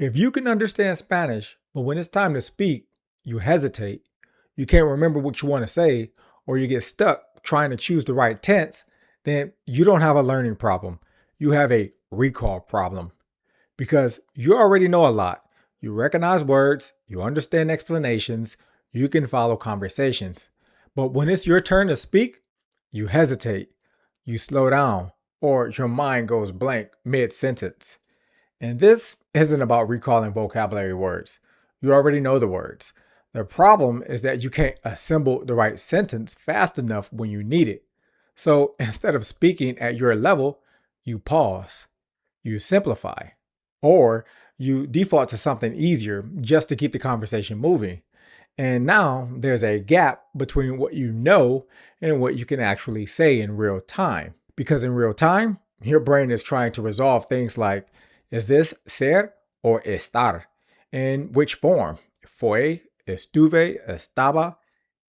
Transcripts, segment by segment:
If you can understand Spanish, but when it's time to speak, you hesitate, you can't remember what you want to say, or you get stuck trying to choose the right tense, then you don't have a learning problem. You have a recall problem because you already know a lot. You recognize words, you understand explanations, you can follow conversations. But when it's your turn to speak, you hesitate, you slow down, or your mind goes blank mid sentence. And this isn't about recalling vocabulary words. You already know the words. The problem is that you can't assemble the right sentence fast enough when you need it. So instead of speaking at your level, you pause, you simplify, or you default to something easier just to keep the conversation moving. And now there's a gap between what you know and what you can actually say in real time. Because in real time, your brain is trying to resolve things like, is this ser or estar? In which form? Fue, estuve, estaba,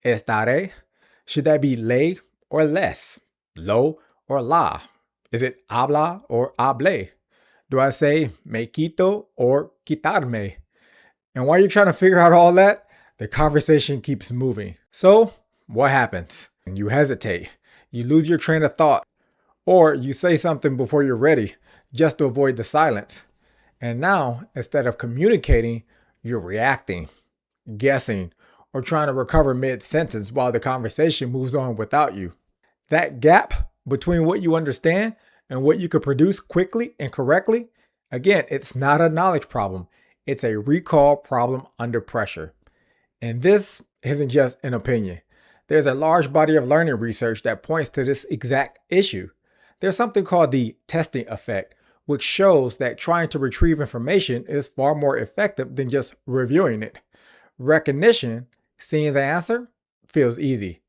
estaré? Should that be le or les? Lo or la? Is it habla or hable? Do I say me quito or quitarme? And while you're trying to figure out all that, the conversation keeps moving. So, what happens? You hesitate, you lose your train of thought, or you say something before you're ready just to avoid the silence. And now, instead of communicating, you're reacting, guessing, or trying to recover mid sentence while the conversation moves on without you. That gap between what you understand and what you could produce quickly and correctly, again, it's not a knowledge problem. It's a recall problem under pressure. And this isn't just an opinion. There's a large body of learning research that points to this exact issue. There's something called the testing effect, which shows that trying to retrieve information is far more effective than just reviewing it. Recognition, seeing the answer, feels easy.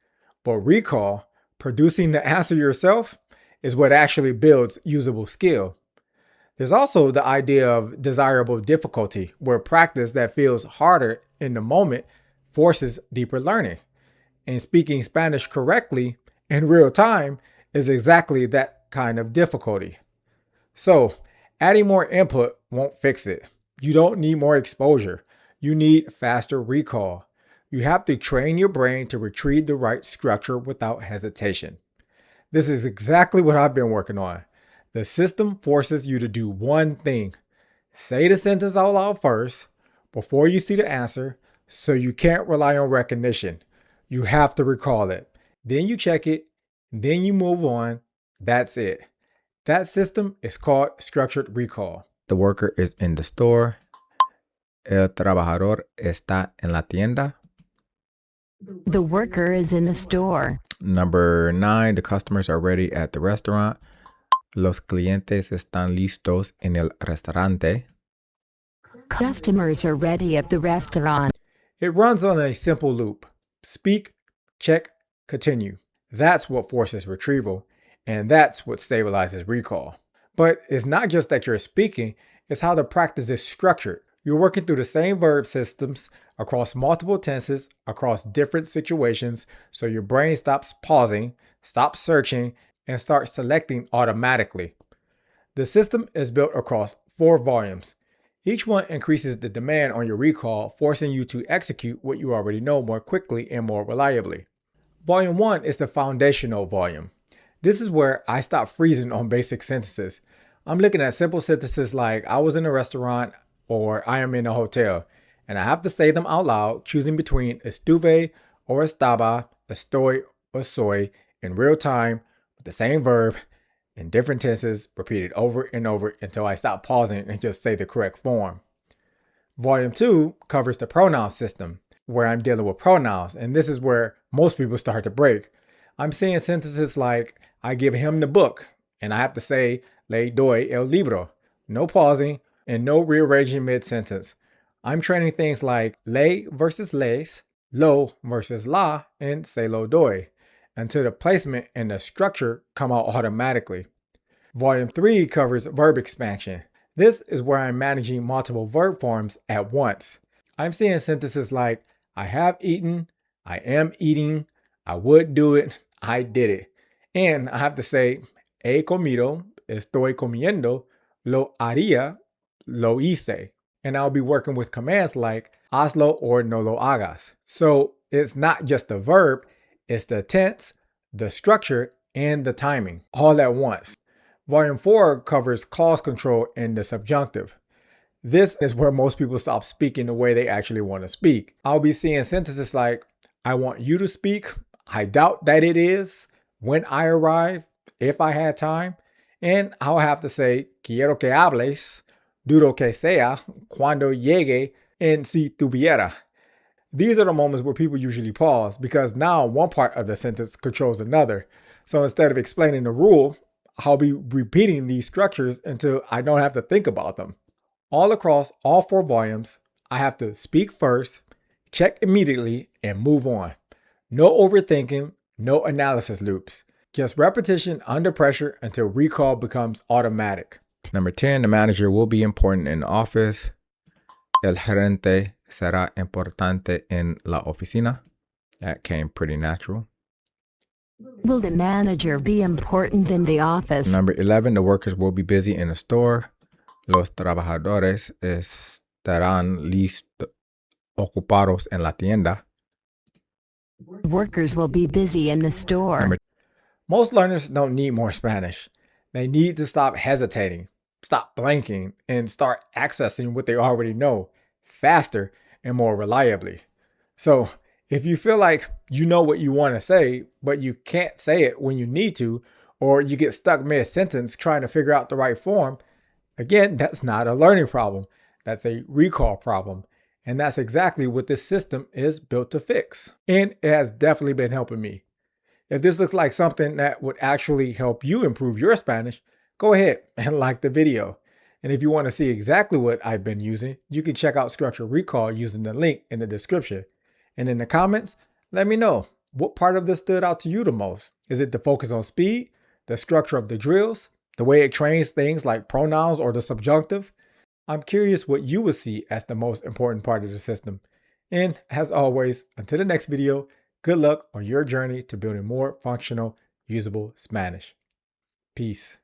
But recall, producing the answer yourself, is what actually builds usable skill. There's also the idea of desirable difficulty, where practice that feels harder in the moment forces deeper learning. And speaking Spanish correctly in real time is exactly that kind of difficulty. So, adding more input won't fix it. You don't need more exposure. You need faster recall. You have to train your brain to retrieve the right structure without hesitation. This is exactly what I've been working on. The system forces you to do one thing. Say the sentence out loud first before you see the answer, so you can't rely on recognition. You have to recall it. Then you check it, then you move on. That's it. That system is called structured recall. The worker is in the store. El trabajador está en la tienda. The worker is in the store. Number 9, the customers are ready at the restaurant. Los clientes están listos en el restaurante. Customers are ready at the restaurant. It runs on a simple loop. Speak, check, continue. That's what forces retrieval, and that's what stabilizes recall. But it's not just that you're speaking, it's how the practice is structured. You're working through the same verb systems across multiple tenses, across different situations, so your brain stops pausing, stops searching, and starts selecting automatically. The system is built across 4 volumes. Each one increases the demand on your recall, forcing you to execute what you already know more quickly and more reliably. Volume 1 is the foundational volume. This is where I stop freezing on basic sentences. I'm looking at simple sentences like I was in a restaurant or I am in a hotel, and I have to say them out loud, choosing between estuve or estaba, estoy or soy in real time with the same verb in different tenses, repeated over and over until I stop pausing and just say the correct form. Volume 2 covers the pronoun system, where I'm dealing with pronouns, and this is where most people start to break. I'm saying sentences like, I give him the book, and I have to say, le doy el libro. No pausing and no rearranging mid-sentence. I'm training things like le versus les, lo versus la, and se lo doy, until the placement and the structure come out automatically. Volume 3 covers verb expansion. This is where I'm managing multiple verb forms at once. I'm seeing sentences like, I have eaten, I am eating, I would do it, I did it. And I have to say, he comido, estoy comiendo, lo haría, lo hice. and I'll be working with commands like hazlo or no lo hagas. So it's not just the verb, it's the tense, the structure, and the timing all at once. Volume 4 covers cause control and the subjunctive. This is where most people stop speaking the way they actually want to speak. I'll be seeing sentences like, I want you to speak, I doubt that it is, when I arrive, if I had time, and I'll have to say, quiero que hables, dudo que sea, cuando llegue, and si tuviera. These are the moments where people usually pause because now one part of the sentence controls another. So instead of explaining the rule, I'll be repeating these structures until I don't have to think about them. All across all 4 volumes, I have to speak first, check immediately, and move on. No overthinking, no analysis loops. Just repetition under pressure until recall becomes automatic. Number 10, the manager will be important in the office. El gerente será importante en la oficina. That came pretty natural. Will the manager be important in the office? Number 11, the workers will be busy in the store. Los trabajadores estarán ocupados en la tienda. Workers will be busy in the store. Most learners don't need more Spanish. They need to stop hesitating, stop blanking, and start accessing what they already know faster and more reliably. So, if you feel like you know what you want to say, but you can't say it when you need to, or you get stuck mid-sentence trying to figure out the right form, again, that's not a learning problem. That's a recall problem. And that's exactly what this system is built to fix. And it has definitely been helping me. If this looks like something that would actually help you improve your Spanish, go ahead and like the video. And if you want to see exactly what I've been using, you can check out Structure Recall using the link in the description. And in the comments, let me know what part of this stood out to you the most. Is it the focus on speed, the structure of the drills, the way it trains things like pronouns or the subjunctive? I'm curious what you would see as the most important part of the system. And as always, until the next video, good luck on your journey to building more functional, usable Spanish. Peace.